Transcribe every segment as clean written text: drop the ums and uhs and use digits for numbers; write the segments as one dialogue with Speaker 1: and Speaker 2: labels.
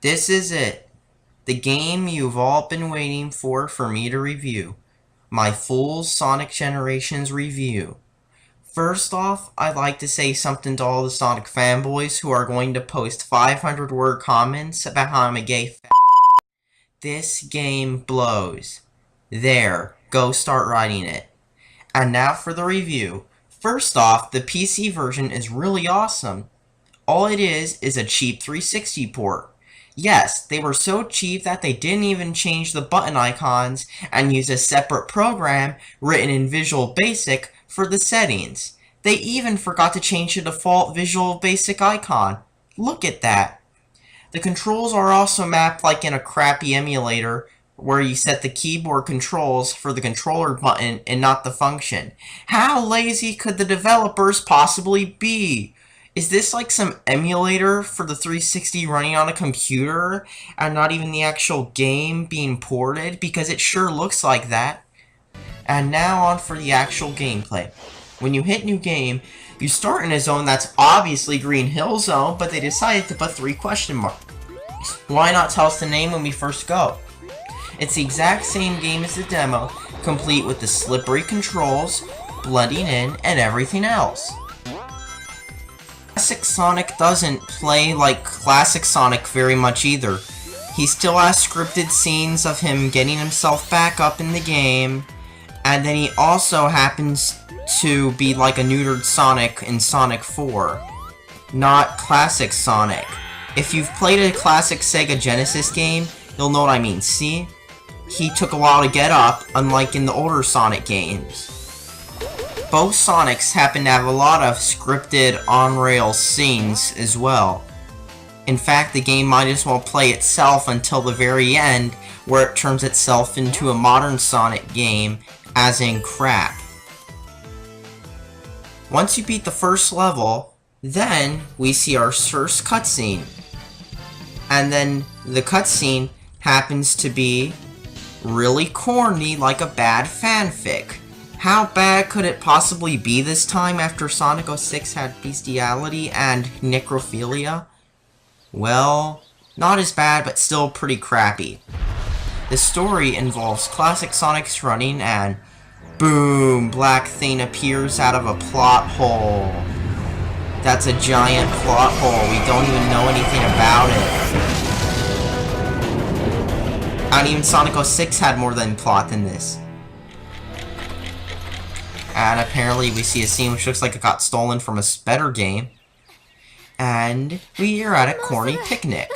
Speaker 1: This is it. The game you've all been waiting for me to review. My full Sonic Generations review. First off, I'd like to say something to all the Sonic fanboys who are going to post 500-word comments about how I'm a gay f***. This game blows. There, go start writing it. And now for the review. First off, the PC version is really awesome. All it is a cheap 360 port. Yes, they were so cheap that they didn't even change the button icons and use a separate program written in Visual Basic for the settings. They even forgot to change the default Visual Basic icon. Look at that. The controls are also mapped like in a crappy emulator where you set the keyboard controls for the controller button and not the function. How lazy could the developers possibly be? Is this like some emulator for the 360 running on a computer and not even the actual game being ported? Because it sure looks like that. And now on for the actual gameplay. When you hit new game, you start in a zone that's obviously Green Hill Zone, but they decided to put 3 question marks. Why not tell us the name when we first go? It's the exact same game as the demo, complete with the slippery controls, blending in, and everything else. Classic Sonic doesn't play like Classic Sonic very much either. He still has scripted scenes of him getting himself back up in the game, and then he also happens to be like a neutered Sonic in Sonic 4, not Classic Sonic. If you've played a classic Sega Genesis game, you'll know what I mean. See? He took a while to get up, unlike in the older Sonic games. Both Sonics happen to have a lot of scripted on-rails scenes as well. In fact, the game might as well play itself until the very end, where it turns itself into a modern Sonic game, as in crap. Once you beat the first level, then we see our first cutscene. And then the cutscene happens to be really corny, like a bad fanfic. How bad could it possibly be this time after Sonic 06 had bestiality and necrophilia? Well, not as bad, but still pretty crappy. The story involves classic Sonic's running and boom, black thing appears out of a plot hole. That's a giant plot hole. We don't even know anything about it. And even Sonic 06 had more than plot than this. And apparently we see a scene which looks like it got stolen from a better game. And we are at a corny picnic.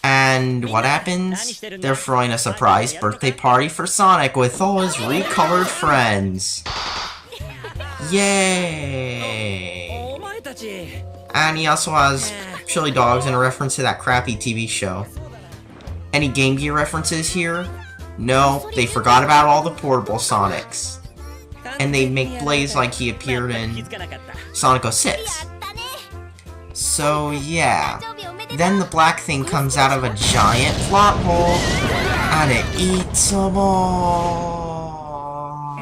Speaker 1: And what happens? They're throwing a surprise birthday party for Sonic with all his recolored friends. Yay! And he also has chili dogs in a reference to that crappy TV show. Any Game Gear references here? No, they forgot about all the portable Sonics. And they make Blaze like he appeared in Sonic 06. So yeah. Then the black thing comes out of a giant plot hole, and it eats them all.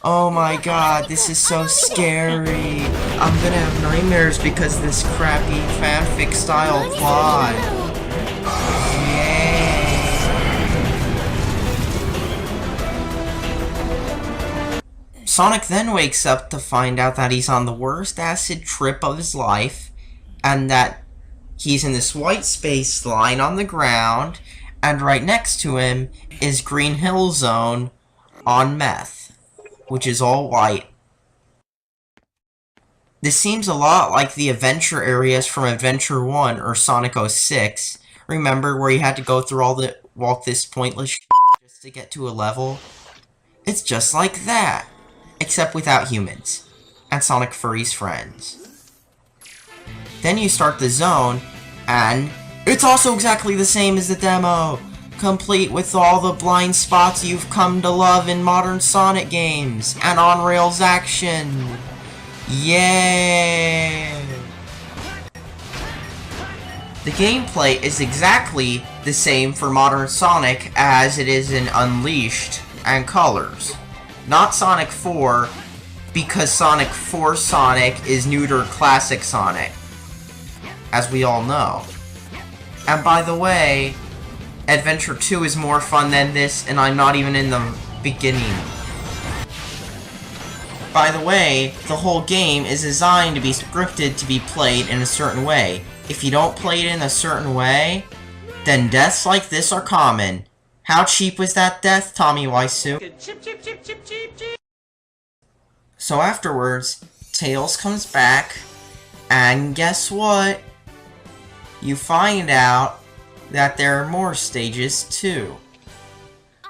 Speaker 1: Oh my god, this is so scary. I'm gonna have nightmares because of this crappy fanfic style plot. Sonic then wakes up to find out that he's on the worst acid trip of his life, and that he's in this white space lying on the ground, and right next to him is Green Hill Zone on meth, which is all white. This seems a lot like the adventure areas from Adventure 1 or Sonic 06. Remember where you had to go through walk this pointless shit just to get to a level? It's just like that. Except without humans, and Sonic Furry's friends. Then you start the zone, and it's also exactly the same as the demo, complete with all the blind spots you've come to love in modern Sonic games, and on-rails action. Yay! The gameplay is exactly the same for modern Sonic as it is in Unleashed and Colors. Not Sonic 4, because Sonic 4 Sonic is neutered Classic Sonic, as we all know. And by the way, Adventure 2 is more fun than this, and I'm not even in the beginning. By the way, the whole game is designed to be scripted to be played in a certain way. If you don't play it in a certain way, then deaths like this are common. How cheap was that death, Tommy Wiseau? So afterwards, Tails comes back, and guess what? You find out that there are more stages too.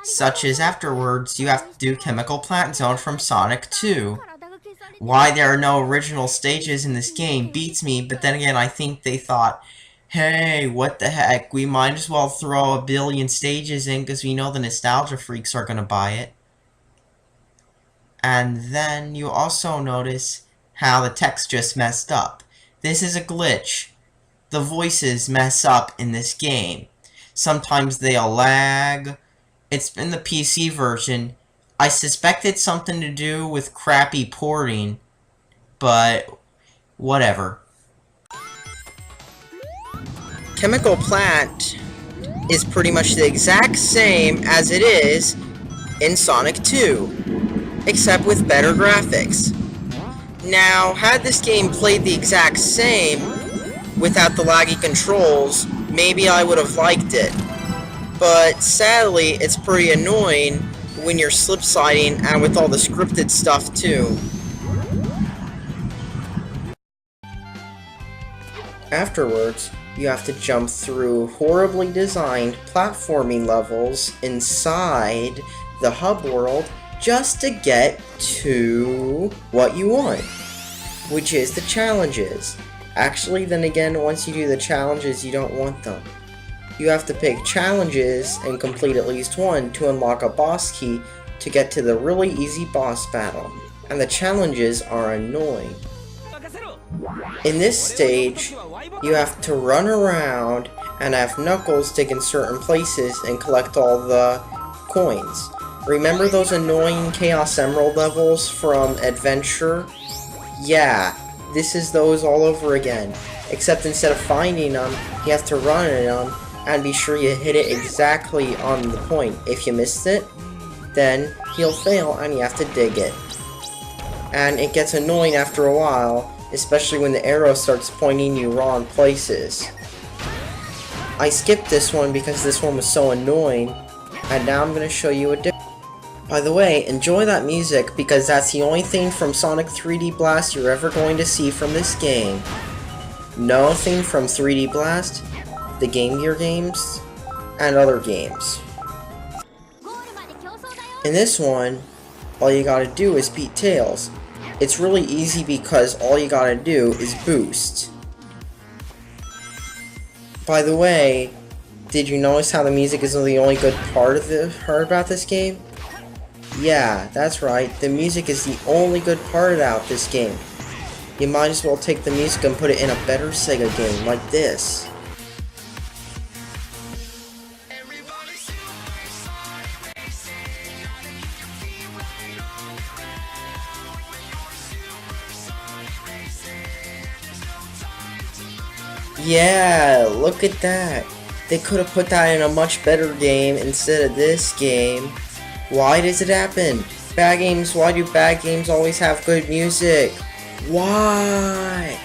Speaker 1: Such as afterwards, you have to do Chemical Plant Zone from Sonic 2. Why there are no original stages in this game beats me, but then again I think they thought, hey, what the heck, we might as well throw a billion stages in because we know the nostalgia freaks are gonna buy it. And then you also notice how the text just messed up. This is a glitch. The voices mess up in this game. Sometimes they'll lag. It's in the PC version. I suspect it's something to do with crappy porting, but whatever. Chemical Plant is pretty much the exact same as it is in Sonic 2, except with better graphics. Now, had this game played the exact same, without the laggy controls, maybe I would have liked it. But sadly, it's pretty annoying when you're slip sliding and with all the scripted stuff too. Afterwards, you have to jump through horribly designed platforming levels inside the hub world just to get to what you want, which is the challenges. Actually, then again, once you do the challenges, you don't want them. You have to pick challenges and complete at least one to unlock a boss key to get to the really easy boss battle. And the challenges are annoying. In this stage, you have to run around and have Knuckles dig in certain places and collect all the coins. Remember those annoying Chaos Emerald levels from Adventure? Yeah. This is those all over again, except instead of finding them, you have to run in them, and be sure you hit it exactly on the point. If you missed it, then he'll fail and you have to dig it. And it gets annoying after a while, especially when the arrow starts pointing you wrong places. I skipped this one because this one was so annoying, and now I'm going to show you a different. By the way, enjoy that music because that's the only thing from Sonic 3D Blast you're ever going to see from this game. No theme from 3D Blast, the Game Gear games, and other games. In this one, all you gotta do is beat Tails. It's really easy because all you gotta do is boost. By the way, did you notice how the music is the only good part about this game? Yeah, that's right, the music is the only good part about this game. You might as well take the music and put it in a better Sega game, like this. Yeah, look at that. They could have put that in a much better game instead of this game. Why does it happen? Bad games, why do bad games always have good music? Why?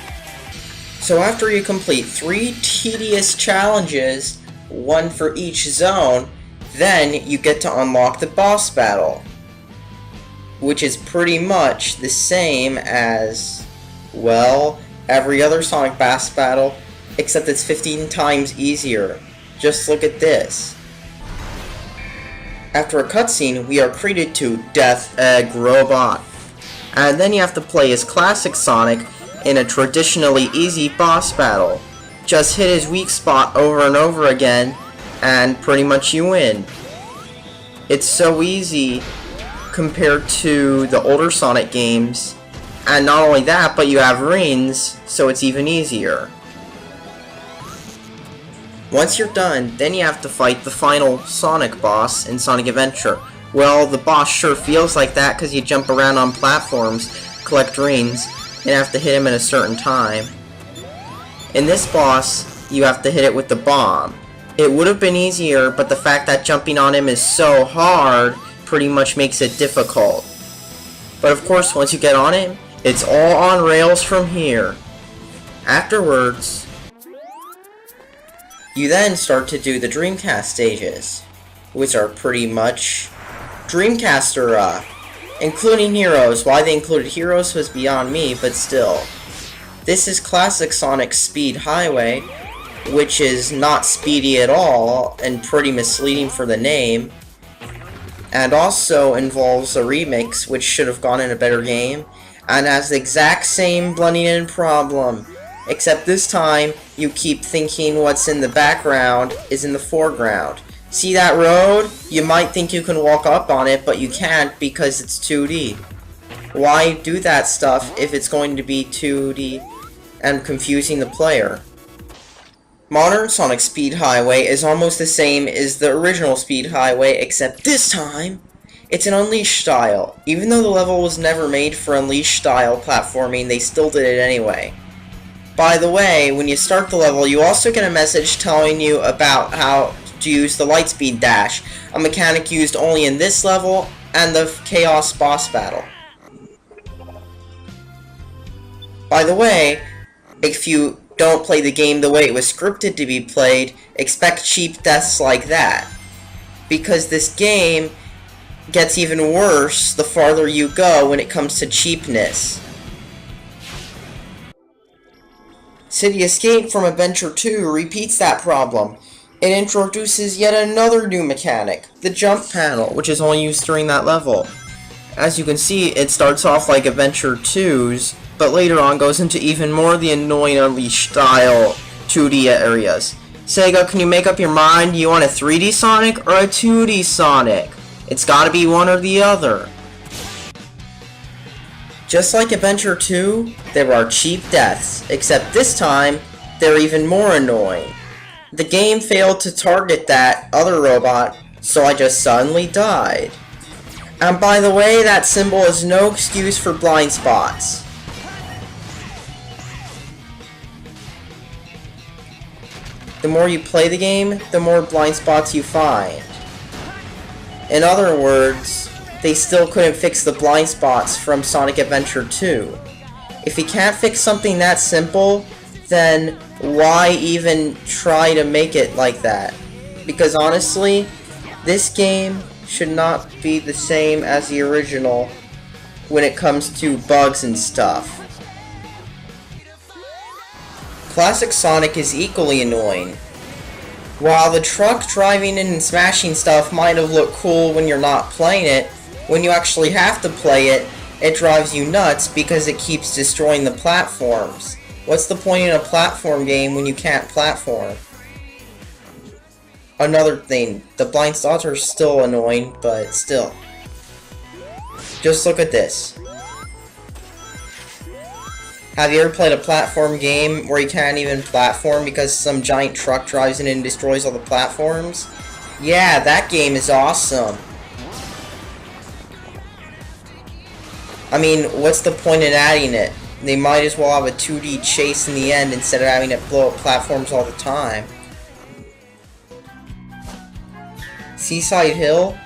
Speaker 1: So after you complete 3 tedious challenges, one for each zone, then you get to unlock the boss battle. Which is pretty much the same as, well, every other Sonic boss battle, except it's 15 times easier. Just look at this. After a cutscene, we are treated to Death Egg Robot. And then you have to play as classic Sonic in a traditionally easy boss battle. Just hit his weak spot over and over again, and pretty much you win. It's so easy compared to the older Sonic games, and not only that, but you have rings, so it's even easier. Once you're done, then you have to fight the final Sonic boss in Sonic Adventure. Well, the boss sure feels like that because you jump around on platforms, collect rings, and have to hit him at a certain time. In this boss, you have to hit it with the bomb. It would have been easier, but the fact that jumping on him is so hard pretty much makes it difficult. But of course, once you get on him, it's all on rails from here. Afterwards, you then start to do the Dreamcast stages, which are pretty much Dreamcast-era, including Heroes. Why they included Heroes was beyond me, but still. This is classic Sonic Speed Highway, which is not speedy at all, and pretty misleading for the name, and also involves a remix, which should have gone in a better game, and has the exact same blending in problem, except this time, you keep thinking what's in the background is in the foreground. See that road? You might think you can walk up on it, but you can't because it's 2D. Why do that stuff if it's going to be 2D and confusing the player? Modern Sonic Speed Highway is almost the same as the original Speed Highway, except this time, it's an Unleashed style. Even though the level was never made for Unleashed style platforming, they still did it anyway. By the way, when you start the level, you also get a message telling you about how to use the Lightspeed Dash, a mechanic used only in this level and the Chaos boss battle. By the way, if you don't play the game the way it was scripted to be played, expect cheap deaths like that. Because this game gets even worse the farther you go when it comes to cheapness. City Escape from Adventure 2 repeats that problem. It introduces yet another new mechanic, the jump panel, which is only used during that level. As you can see, it starts off like Adventure 2's, but later on goes into even more the annoying Unleashed style 2D areas. Sega, can you make up your mind? You want a 3D Sonic or a 2D Sonic? It's gotta be one or the other. Just like Adventure 2, there are cheap deaths, except this time, they're even more annoying. The game failed to target that other robot, so I just suddenly died. And by the way, that symbol is no excuse for blind spots. The more you play the game, the more blind spots you find. In other words, they still couldn't fix the blind spots from Sonic Adventure 2. If you can't fix something that simple, then why even try to make it like that? Because honestly, this game should not be the same as the original when it comes to bugs and stuff. Classic Sonic is equally annoying. While the truck driving in and smashing stuff might have looked cool when you're not playing it, when you actually have to play it, it drives you nuts because it keeps destroying the platforms. What's the point in a platform game when you can't platform? Another thing, the blind spots are still annoying, but still. Just look at this. Have you ever played a platform game where you can't even platform because some giant truck drives in and destroys all the platforms? Yeah, that game is awesome. I mean, what's the point in adding it? They might as well have a 2D chase in the end instead of having it blow up platforms all the time. Seaside Hill?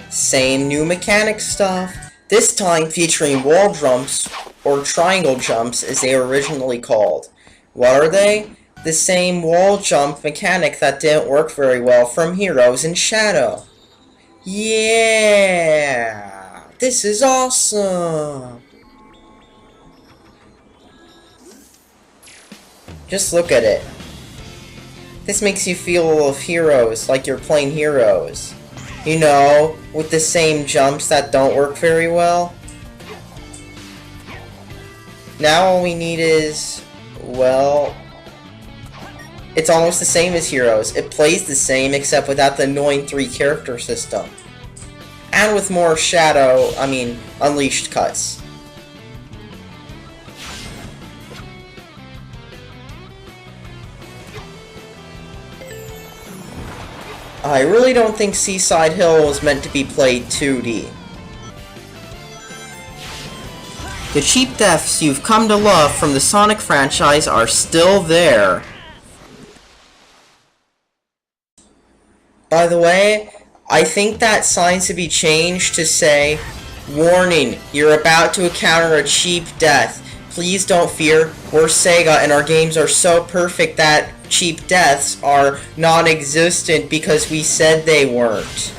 Speaker 1: Same new mechanic stuff. This time featuring wall jumps, or triangle jumps as they were originally called. What are they? The same wall jump mechanic that didn't work very well from Heroes and Shadow. Yeah! This is awesome! Just look at it. This makes you feel of Heroes, like you're playing Heroes. You know, with the same jumps that don't work very well. Now all we need is, well, it's almost the same as Heroes. It plays the same except without the annoying 3-character system. And with more Unleashed cuts. I really don't think Seaside Hill was meant to be played 2D. The cheap deaths you've come to love from the Sonic franchise are still there. By the way, I think that sign should be changed to say, "Warning, you're about to encounter a cheap death. Please don't fear, we're Sega and our games are so perfect that cheap deaths are non-existent because we said they weren't."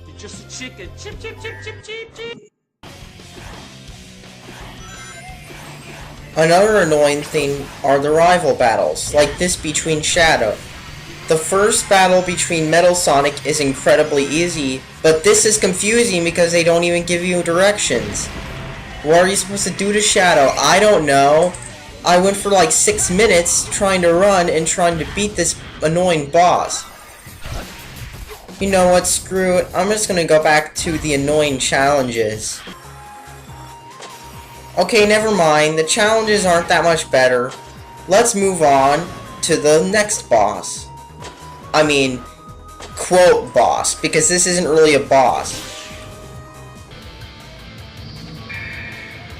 Speaker 2: You're just a chicken. Chip, chip, chip, chip, chip, chip.
Speaker 1: Another annoying thing are the rival battles, like this between Shadow. The first battle between Metal Sonic is incredibly easy, but this is confusing because they don't even give you directions. What are you supposed to do to Shadow? I don't know. I went for like 6 minutes trying to run and trying to beat this annoying boss. You know what, screw it. I'm just gonna go back to the annoying challenges. Okay, never mind. The challenges aren't that much better. Let's move on to the next boss. I mean, quote boss, because this isn't really a boss.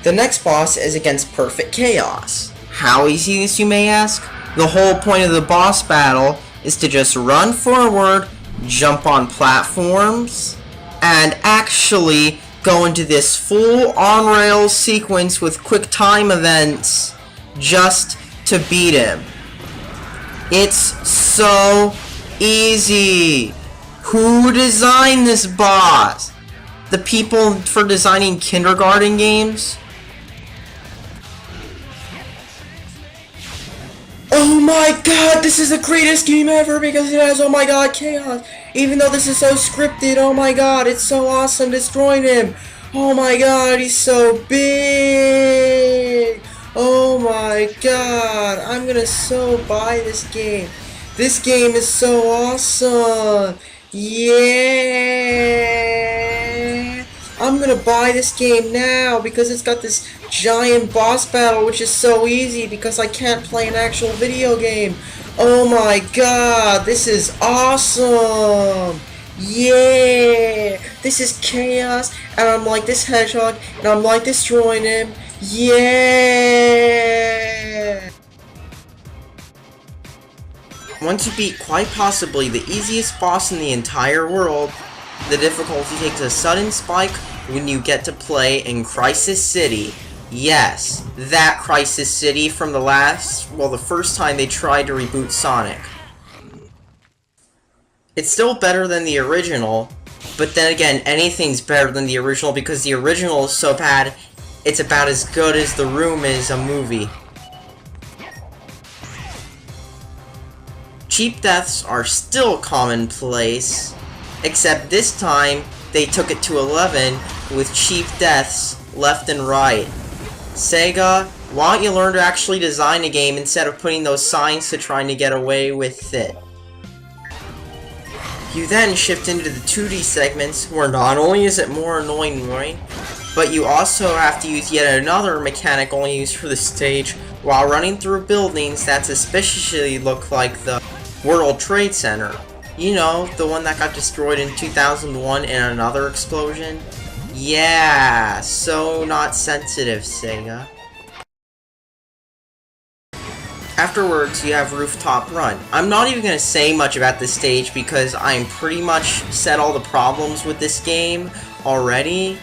Speaker 1: The next boss is against Perfect Chaos. How easy is, you may ask? The whole point of the boss battle is to just run forward, jump on platforms, and actually go into this full on-rails sequence with quick time events just to beat him. It's so easy. Who designed this boss? The people for designing kindergarten games? Oh my god, this is the greatest game ever because it has, oh my god, chaos. Even though this is so scripted, oh my god, it's so awesome destroying him. Oh my god, he's so big. Oh my god, I'm gonna so buy this game. This game is so awesome. Yeah. I'm gonna buy this game now because it's got this giant boss battle, which is so easy because I can't play an actual video game. Oh my god, this is awesome! Yeah! This is chaos, and I'm like this hedgehog, and I'm like destroying him. Yeah! Once you beat quite possibly the easiest boss in the entire world, the difficulty takes a sudden spike when you get to play in Crisis City. Yes, that Crisis City from the first time they tried to reboot Sonic. It's still better than the original, but then again, anything's better than the original because the original is so bad, it's about as good as The Room is a movie. Cheap deaths are still commonplace, except this time they took it to 11 with cheap deaths left and right. Sega, why don't you learn to actually design a game instead of putting those signs to trying to get away with it? You then shift into the 2D segments, where not only is it more annoying, but you also have to use yet another mechanic only used for the stage while running through buildings that suspiciously look like the World Trade Center. You know, the one that got destroyed in 2001 in another explosion? Yeah, so not sensitive, Sega. Afterwards, you have Rooftop Run. I'm not even going to say much about this stage because I'm pretty much said all the problems with this game already,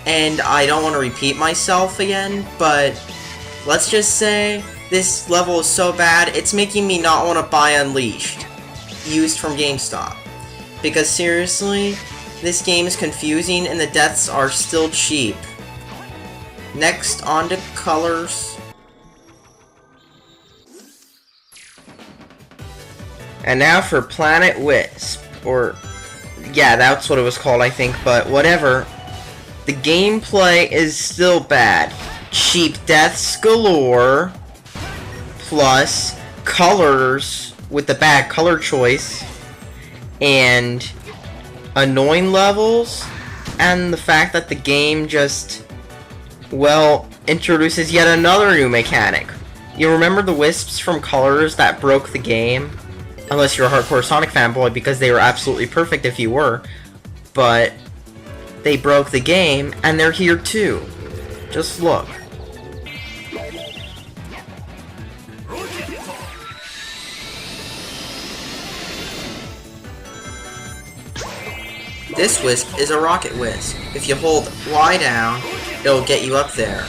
Speaker 1: and I don't want to repeat myself again, but let's just say this level is so bad, it's making me not want to buy Unleashed, used from GameStop. Because seriously, this game is confusing and the deaths are still cheap. Next, on to Colors. And now for Planet Wisp, or yeah, that's what it was called, I think, but whatever. The gameplay is still bad. Cheap deaths galore, plus colors with the bad color choice, and annoying levels, and the fact that the game just, well, introduces yet another new mechanic. You remember the wisps from Colors that broke the game? Unless you're a hardcore Sonic fanboy, because they were absolutely perfect if you were. But they broke the game, and they're here too. Just look. This wisp is a rocket wisp. If you hold Y down, it'll get you up there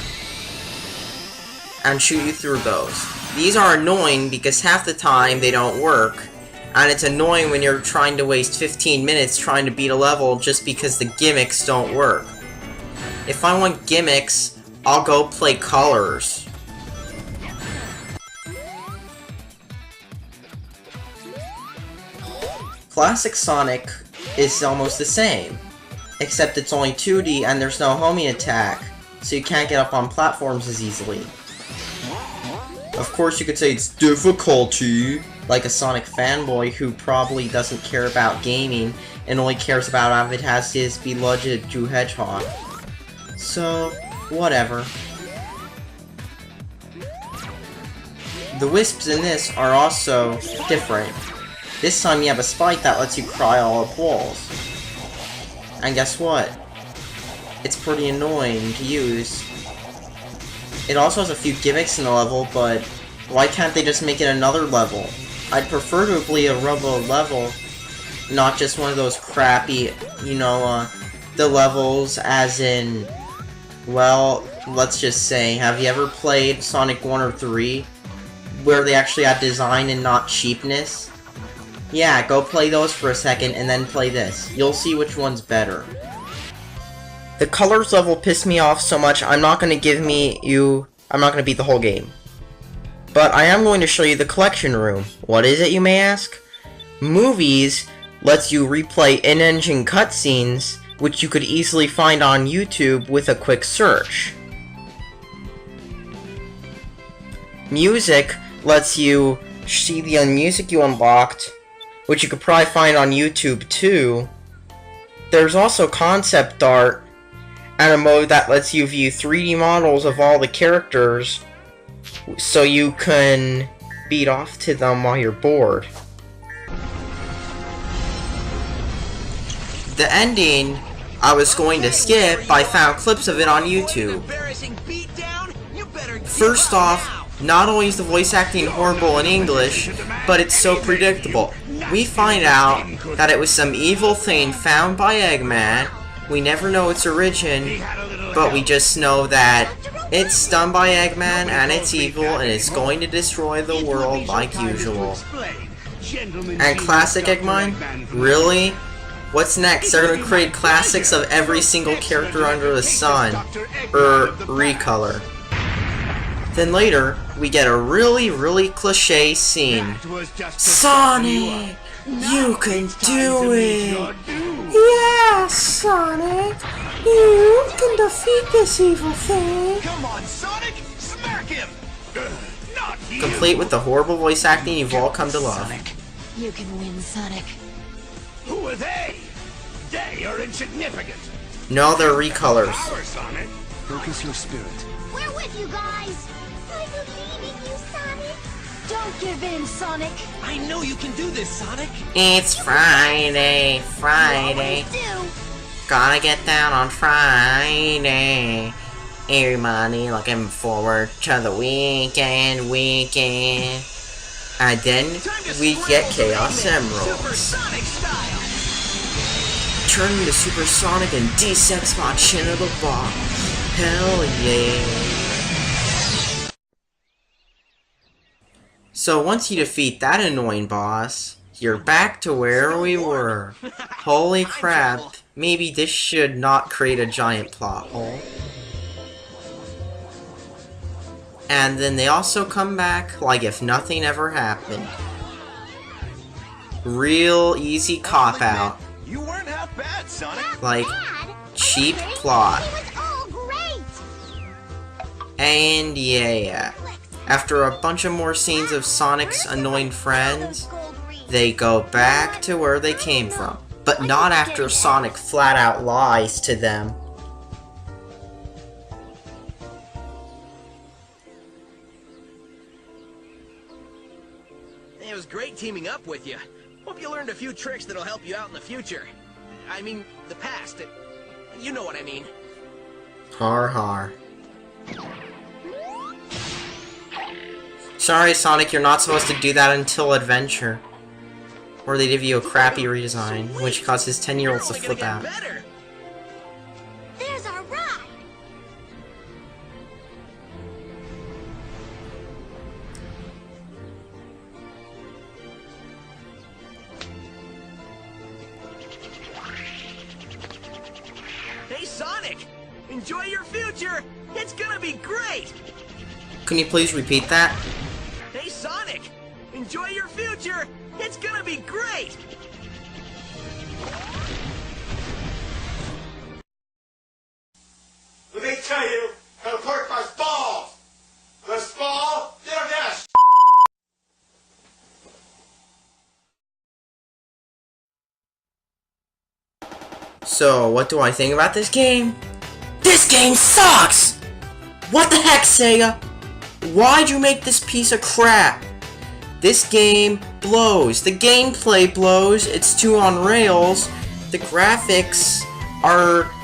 Speaker 1: and shoot you through those. These are annoying because half the time they don't work, and it's annoying when you're trying to waste 15 minutes trying to beat a level just because the gimmicks don't work. If I want gimmicks, I'll go play colors. Classic Sonic is almost the same, except it's only 2D and there's no homing attack, so you can't get up on platforms as easily. Of course you could say it's difficulty, like a Sonic fanboy who probably doesn't care about gaming and only cares about if it has his beloved Jew Hedgehog. So, whatever. The wisps in this are also different. This time you have a spike that lets you cry all up walls. And guess what? It's pretty annoying to use. It also has a few gimmicks in the level, but why can't they just make it another level? I'd prefer to play a Robo level, not just one of those crappy, the levels as in, well, let's just say, have you ever played Sonic 1 or 3, where they actually had design and not cheapness? Yeah, go play those for a second and then play this. You'll see which one's better. The colors level pissed me off so much, I'm not going to beat the whole game. But I am going to show you the collection room. What is it, you may ask? Movies lets you replay in-engine cutscenes, which you could easily find on YouTube with a quick search. Music lets you see the music you unlocked, which you could probably find on YouTube too. There's also concept art, and a mode that lets you view 3D models of all the characters, so you can beat off to them while you're bored. The ending I was going to skip, I found clips of it on YouTube. First off, not only is the voice acting horrible in English, but it's so predictable. We find out that it was some evil thing found by Eggman. We never know its origin, but we just know that it's done by Eggman and it's evil and it's going to destroy the world like usual. And classic Eggman? Really? What's next? They're gonna create classics of every single character under the sun. Recolor. Then later, we get a really cliche scene. Sonic! You can do it! Yeah, Sonic! You can defeat this evil thing!
Speaker 3: Come on, Sonic! Smack him! Not you!
Speaker 1: Complete with the horrible voice acting you've all come to love.
Speaker 3: Sonic.
Speaker 4: You can win, Sonic.
Speaker 3: Who are they? They are insignificant.
Speaker 1: No, they're recolors.
Speaker 3: Power, Sonic.
Speaker 5: Focus your spirit.
Speaker 4: We're with you guys! I believe in you, Sonic! Don't give in, Sonic!
Speaker 2: I know you can do this, Sonic.
Speaker 1: It's Friday.
Speaker 4: You do!
Speaker 1: Gotta get down on Friday. Everybody looking forward to the weekend. And then we get Chaos Emeralds.
Speaker 3: Sonic style.
Speaker 1: Turn into Supersonic and D-Sex my chin of the ball. Hell yeah. So once you defeat that annoying boss, you're back to where we were. Holy crap, maybe this should not create a giant plot hole. And then they also come back like if nothing ever happened. Real easy cop-out.
Speaker 3: You weren't half bad, Sonic.
Speaker 1: Like,
Speaker 4: Bad?
Speaker 1: cheap plot.
Speaker 4: It was all great!
Speaker 1: And yeah, after a bunch of more scenes of Sonic's annoying friends, they go back to where they came from. But not after Sonic flat out lies to them.
Speaker 2: It was great teaming up with you. Hope you learned a few tricks that'll help you out in the future. I mean, the past. You know what I mean.
Speaker 1: Har har. Sorry, Sonic, you're not supposed to do that until adventure. Or they give you a crappy redesign, which causes 10-year-olds to
Speaker 2: You're only
Speaker 1: flip
Speaker 2: gonna
Speaker 1: out.
Speaker 2: get better.
Speaker 4: There's our ride.
Speaker 2: Hey, Sonic! Enjoy your future! It's gonna be great!
Speaker 1: Can you please repeat that?
Speaker 2: Hey, Sonic! Enjoy your future! It's gonna be great!
Speaker 3: Let me tell you how to park my balls. This ball, they're nest.
Speaker 1: So, what do I think about this game? This game sucks! What the heck, Sega? Why'd you make this piece of crap? This game blows. The gameplay blows. It's too on rails. The graphics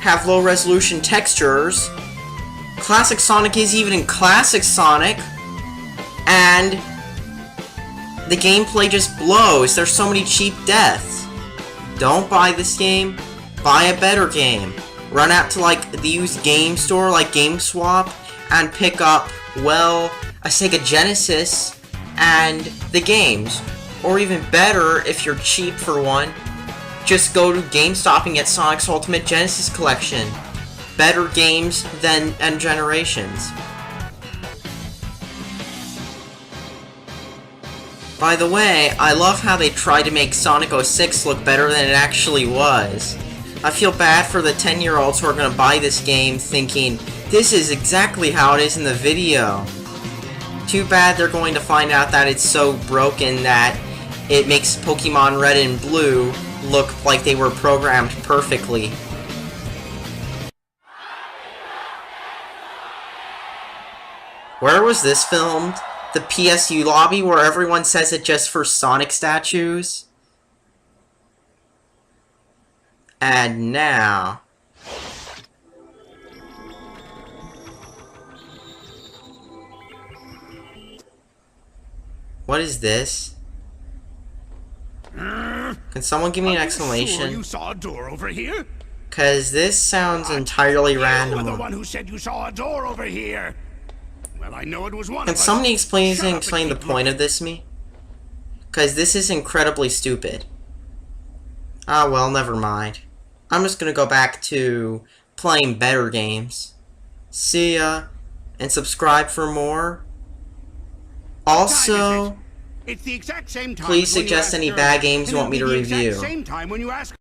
Speaker 1: have low resolution textures. Classic Sonic is even in Classic Sonic. And the gameplay just blows. There's so many cheap deaths. Don't buy this game. Buy a better game. Run out to like the used game store like GameSwap and pick up, well, a Sega Genesis and the games. Or even better, if you're cheap for one, just go to GameStop and get Sonic's Ultimate Genesis Collection. Better games than and Generations. By the way, I love how they tried to make Sonic 06 look better than it actually was. I feel bad for the 10-year-olds who are going to buy this game thinking, this is exactly how it is in the video. Too bad they're going to find out that it's so broken that it makes Pokemon Red and Blue look like they were programmed perfectly. Where was this filmed? The PSU lobby where everyone says it just for Sonic statues? And now... What is this? Can someone give me an explanation?
Speaker 3: Sure you saw a door over here?
Speaker 1: Cause this sounds entirely
Speaker 3: You were
Speaker 1: random.
Speaker 3: the one who said you saw a door over here. Well, I know it was one
Speaker 1: Can
Speaker 3: of us.
Speaker 1: somebody explain
Speaker 3: Shut up and
Speaker 1: the
Speaker 3: keep
Speaker 1: point of this to me? Cause this is incredibly stupid. Ah, well, never mind. I'm just gonna go back to playing better games. See ya, and subscribe for more. Also,
Speaker 3: It's the exact same time
Speaker 1: please
Speaker 3: as when you
Speaker 1: suggest
Speaker 3: asked
Speaker 1: any
Speaker 3: her,
Speaker 1: bad games
Speaker 3: and
Speaker 1: you want
Speaker 3: it'll
Speaker 1: me
Speaker 3: be
Speaker 1: to
Speaker 3: the exact
Speaker 1: review.
Speaker 3: Same time when you ask